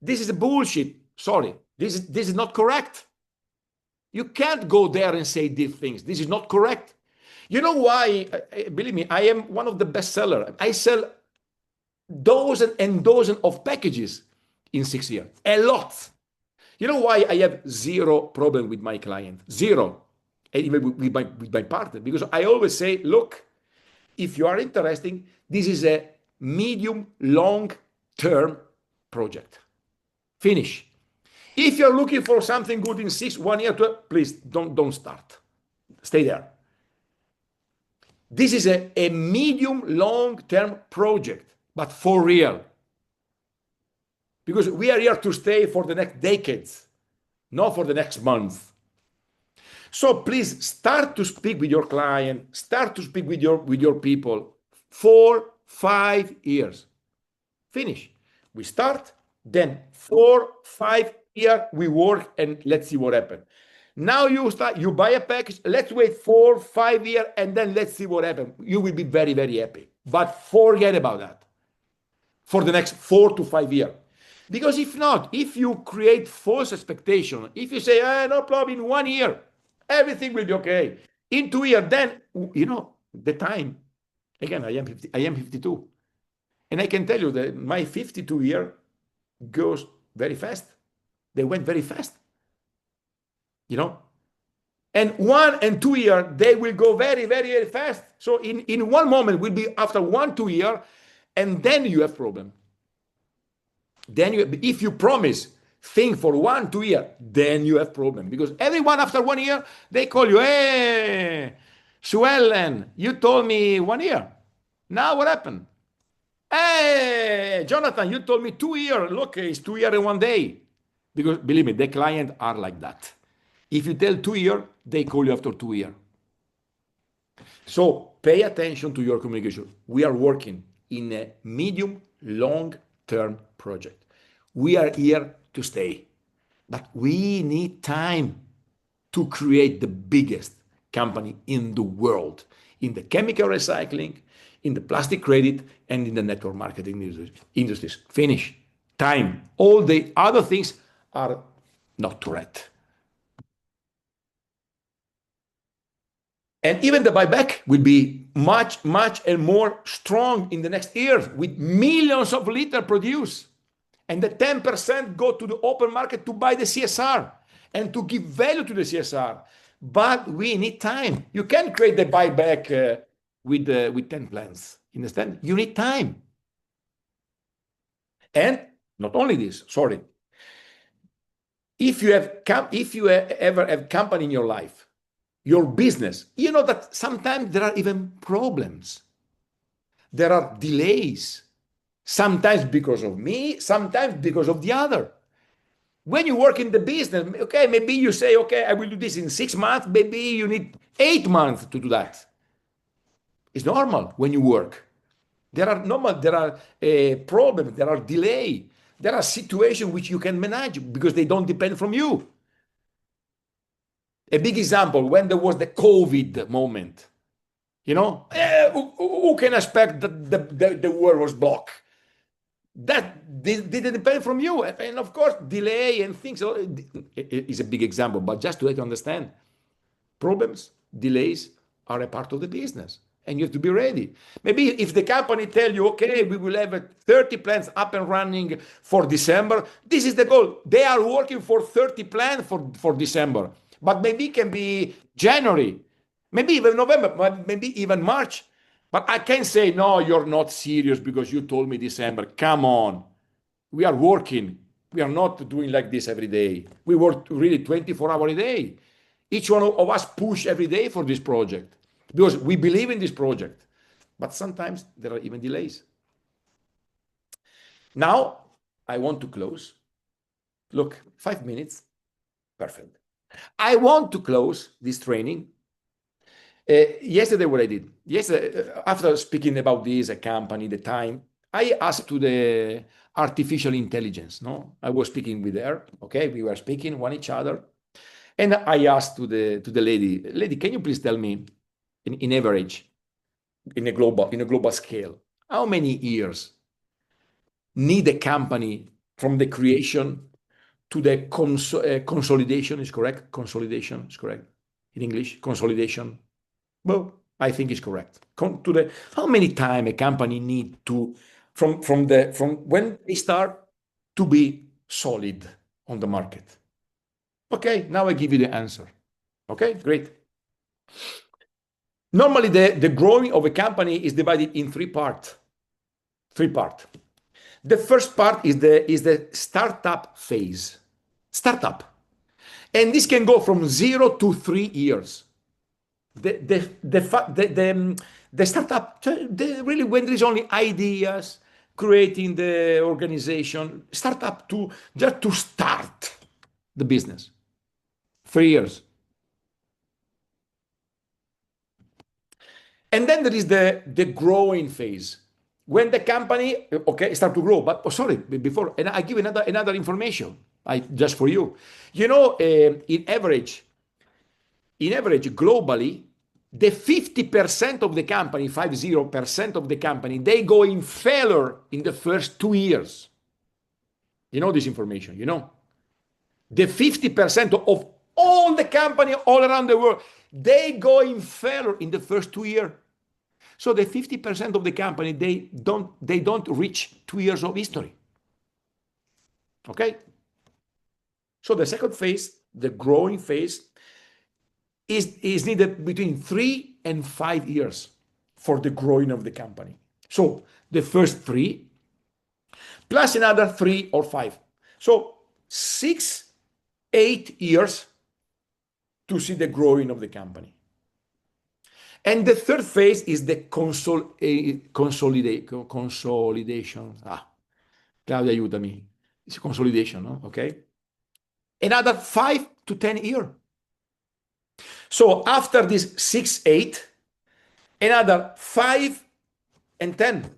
Speaker 1: This is a bullshit. Sorry, this is not correct. You can't go there and say these things. This is not correct. You know why? Believe me, I am one of the best sellers. I sell dozens and dozens of packages in 6 years. A lot. You know why I have zero problem with my client? Zero. And even with my partner. Because I always say, look, if you are interested, this is a medium, long-term project. Finish. If you're looking for something good in 1 year, please don't start. Stay there. This is a medium, long-term project. But for real. Because we are here to stay for the next decades, not for the next month. So please start to speak with your client, start to speak with your people. 4-5 years. Finish. We start, then 4-5 years we work, and let's see what happens. Now you buy a package, let's wait 4-5 years, and then let's see what happens. You will be very, very happy. But forget about that for the next 4 to 5 years. Because if not, if you create false expectation, if you say, no problem, in 1 year, everything will be okay. In 2 years, then, the time, again, I am 52. And I can tell you that my 52 year goes very fast. They went very fast. And 1 and 2 years, they will go very, very, very fast. So in one moment will be after 1-2 years, and then you have problem. Then if you promise think for 1, 2 years, then you have problem because everyone after 1 year they call you, hey, Suellen, you told me 1 year. Now what happened? Hey, Jonathan, you told me 2 years. Look, it's 2 years in one day. Because believe me, the clients are like that. If you tell 2 years, they call you after 2 years. So pay attention to your communication. We are working in a medium, long-term project. We are here to stay, but we need time to create the biggest company in the world in the chemical recycling, in the plastic credit, and in the network marketing industries. Finish. Time. All the other things are not threat. And even the buyback will be much, much and more strong in the next years with millions of liters produced. And the 10% go to the open market to buy the CSR and to give value to the CSR. But we need time. You can't create the buyback with 10 plants. Understand? You need time. And not only this, sorry. If you ever have company in your life, your business, you know that sometimes there are even problems. There are delays. Sometimes because of me, sometimes because of the other. When you work in the business, okay, maybe you say, okay, I will do this in 6 months. Maybe you need 8 months to do that. It's normal when you work. There are problems, there are delay, there are situations which you can manage because they don't depend from you. A big example, when there was the COVID moment, who can expect that the world was blocked? That didn't depend from you. And of course, delay and things is a big example, but just to let you understand, problems, delays are a part of the business. And you have to be ready. Maybe if the company tell you, okay, we will have 30 plants up and running for December, this is the goal. They are working for 30 plants for December. But maybe it can be January, maybe even November, maybe even March. But I can't say, no, you're not serious because you told me December. Come on. We are working. We are not doing like this every day. We work really 24 hours a day. Each one of us push every day for this project because we believe in this project. But sometimes there are even delays. Now, I want to close. Look, 5 minutes. Perfect. I want to close this training. Yesterday, what I did, after speaking about this, a company, the time, I asked to the artificial intelligence, no? I was speaking with her, okay? We were speaking one each other. And I asked to the lady, can you please tell me, in average, in a global scale, how many years need a company from the creation to the consolidation is correct? Consolidation is correct in English. Consolidation. Well, I think it's correct. How many time a company need to from when they start to be solid on the market? Okay, now I give you the answer. Okay, great. Normally, the growing of a company is divided in 3 parts. 3 parts. The first part is the startup phase. Startup. And this can go from 0 to 3 years. The startup, really when there is only ideas, creating the organization, startup just to start the business. 3 years. And then there is the growing phase. When the company, okay, start to grow, but before, and I give another information, just for you. In average, globally, the 50% of the company, 50% of the company, they go in failure in the first 2 years. You know this information, The 50% of all the company all around the world, they go in failure in the first 2 years. So the 50% of the company, they don't reach 2 years of history. Okay? So the second phase, the growing phase, is needed between 3 and 5 years for the growing of the company. So the first 3 plus another 3 or 5. So 6, 8 years to see the growing of the company. And the third phase is the consolidation. Claudia, aiutami. It's consolidation, no? Okay. Another 5 to 10 years. So after this 6, 8, another 5 and 10.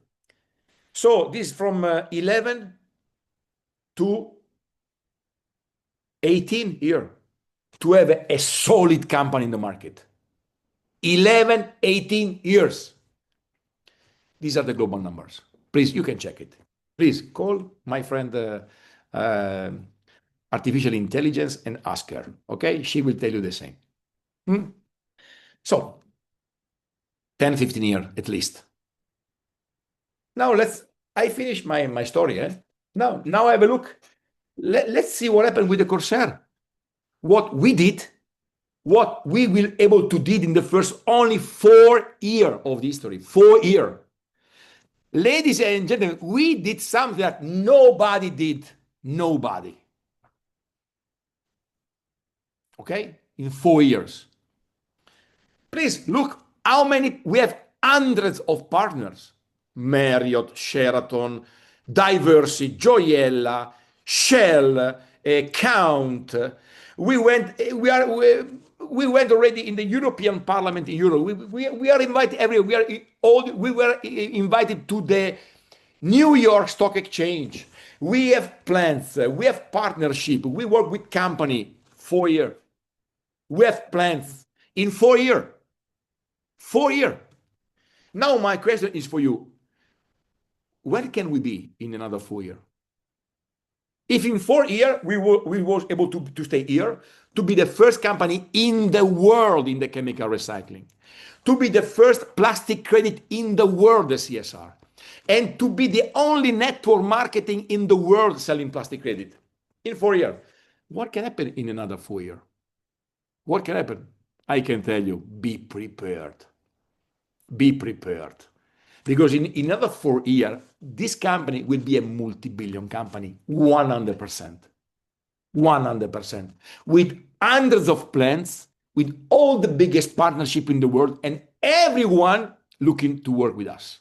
Speaker 1: So this from 11 to 18 years to have a solid company in the market. 11, 18 years. These are the global numbers. Please, you can check it. Please call my friend artificial intelligence and ask her. Okay, she will tell you the same. So 10, 15 years at least. Now I finish my story. Now I have a look. Let's see what happened with the Corsair. What we did, what we will able to did in the first only 4 years of the history. 4 years. Ladies and gentlemen, we did something that nobody did. Nobody. Okay? In 4 years. Please look how many, we have hundreds of partners. Marriott, Sheraton, Diversey, Gioiella, Shell, Count. We went already in the European Parliament in Europe. We are invited everywhere. We were invited to the New York Stock Exchange. We have plans. We have partnership. We work with company 4 years. We have plans in 4 years. 4 years. Now my question is for you. Where can we be in another 4 years? If in 4 years we were able to stay here, to be the first company in the world in the chemical recycling, to be the first plastic credit in the world, the CSR, and to be the only network marketing in the world selling plastic credit in 4 years, what can happen in another 4 years? What can happen? I can tell you, be prepared. Be prepared. Because in another 4 years, this company will be a multi-billion company, 100%. 100%. With hundreds of plants, with all the biggest partnership in the world, and everyone looking to work with us.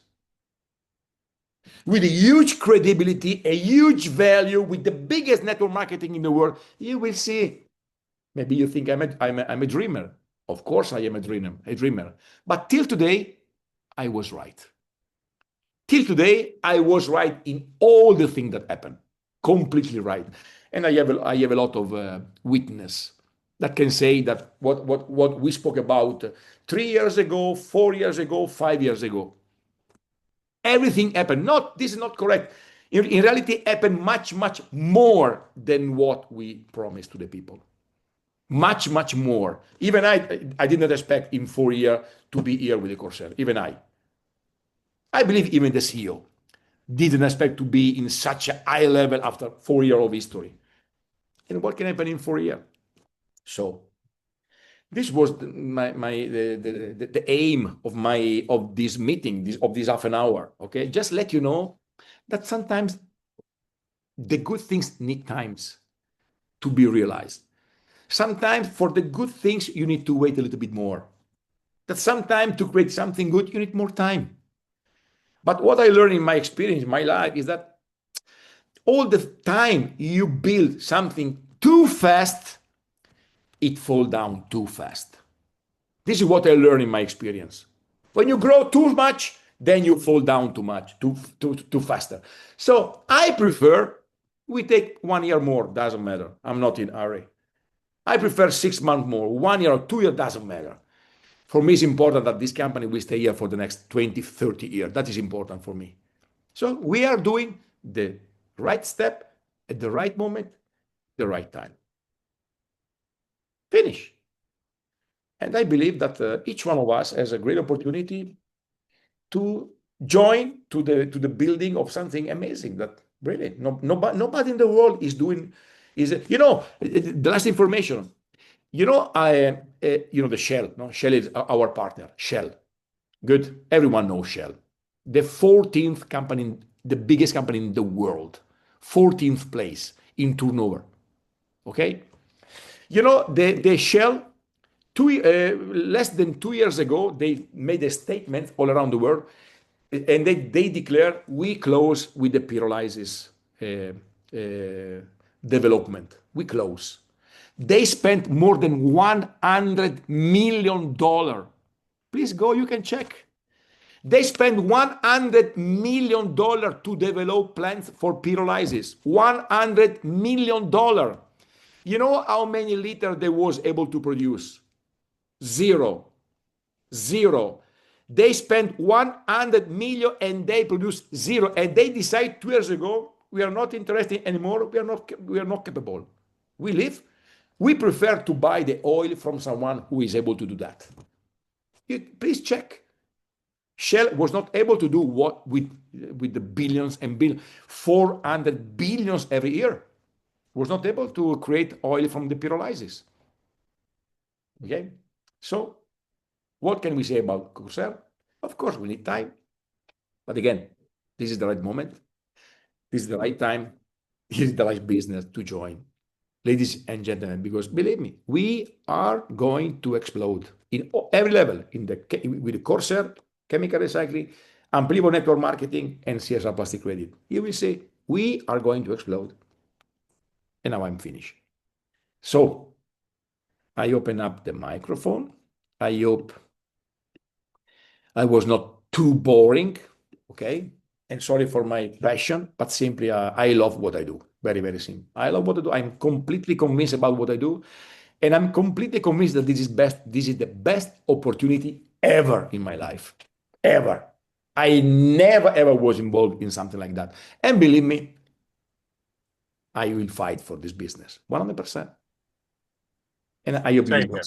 Speaker 1: With a huge credibility, a huge value, with the biggest network marketing in the world, you will see. Maybe you think I'm a dreamer. Of course I am a dreamer. But till today, I was right. Till today, I was right in all the things that happened. Completely right. And I have a lot of witness that can say that what we spoke about 3 years ago, 4 years ago, 5 years ago. Everything happened. This is not correct. In reality, happened much, much more than what we promised to the people. Much, much more. Even I did not expect in 4 years to be here with the Corsair. Even I believe even the CEO didn't expect to be in such a high level after 4 years of history. And what can happen in 4 years? So this was the aim of this meeting, of this half an hour. Okay, just let you know that sometimes the good things need times to be realized. Sometimes for the good things you need to wait a little bit more. That sometimes to create something good you need more time. But what I learned in my experience, in my life, is that all the time you build something too fast, it falls down too fast. This is what I learned in my experience. When you grow too much, then you fall down too much, too faster. So I prefer we take 1 year more, doesn't matter. I'm not in a hurry. I prefer 6 months more, 1 year or 2 years, doesn't matter. For me, it's important that this company will stay here for the next 20, 30 years. That is important for me. So we are doing the right step at the right moment, the right time. Finish. And I believe that each one of us has a great opportunity to join to the building of something amazing that really nobody in the world is doing. The last information. The Shell. No, Shell is our partner. Shell, good. Everyone knows Shell, the 14th company, the biggest company in the world, 14th place in turnover. Okay, you know the Shell. Less than 2 years ago, they made a statement all around the world, and they declared we close with the pyrolysis development. We close. They spent more than $100 million. Please go, you can check. They spent $100 million to develop plants for pyrolysis. $100 million. You know how many liters they was able to produce? Zero. Zero. They spent 100 million and they produced zero. And they decide 2 years ago, we are not interested anymore. We are not capable. We prefer to buy the oil from someone who is able to do that. Please check. Shell was not able to do what with the billions and billions, 400 billions every year. Was not able to create oil from the pyrolysis. Okay, so what can we say about Corsair? Of course, we need time, but again, this is the right moment. This is the right time. This is the right business to join, ladies and gentlemen. Because believe me, we are going to explode in every level with the Corsair, chemical recycling, Amplivo network marketing, and CSR plastic credit. You will see we are going to explode. And now I'm finished. So I open up the microphone. I hope I was not too boring, okay? And sorry for my passion, but simply I love what I do. Very, very simple. I love what I do. I'm completely convinced about what I do. And I'm completely convinced that this is the best opportunity ever in my life. Ever. I never, ever was involved in something like that. And believe me, I will fight for this business 100%. And I hope you will.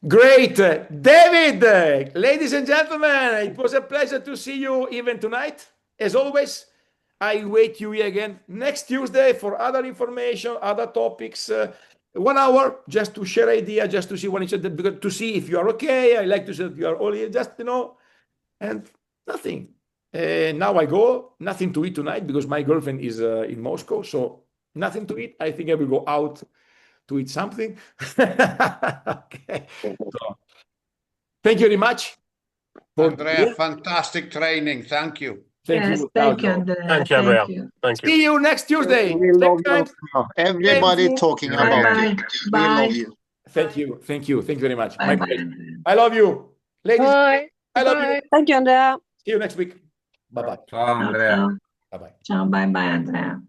Speaker 1: Great. David, ladies and gentlemen, it was a pleasure to see you even tonight. As always, I wait you here again next Tuesday for other information, other topics. 1 hour just to share idea, just to see one each other, to see if you are okay. I like to say that you are all here, just, and nothing. Now I go, nothing to eat tonight because my girlfriend is in Moscow, so nothing to eat. I think I will go out to eat something. Okay. So, thank you very much.
Speaker 2: Andrea, fantastic training. Thank you.
Speaker 1: Thank
Speaker 3: Yes,
Speaker 1: you.
Speaker 3: thank you, Andrea.
Speaker 4: Thank you, Andrea.
Speaker 3: Thank you.
Speaker 4: Thank you.
Speaker 1: See you next Tuesday.
Speaker 5: We love
Speaker 1: Same time.
Speaker 5: you. Everybody
Speaker 1: Thank you.
Speaker 5: talking
Speaker 3: Bye
Speaker 5: about
Speaker 3: bye.
Speaker 5: you. We
Speaker 3: Bye.
Speaker 5: love you.
Speaker 1: Thank you. Thank you. Thank you very much.
Speaker 3: Bye
Speaker 1: My
Speaker 3: bye,
Speaker 1: pleasure.
Speaker 3: Andrea.
Speaker 1: I love you. Ladies,
Speaker 6: Bye.
Speaker 1: I love you.
Speaker 6: Bye. Thank you, Andrea.
Speaker 1: See you next week. Bye-bye.
Speaker 3: Ciao, ciao.
Speaker 1: Bye-bye.
Speaker 3: Ciao, bye bye, Andrea.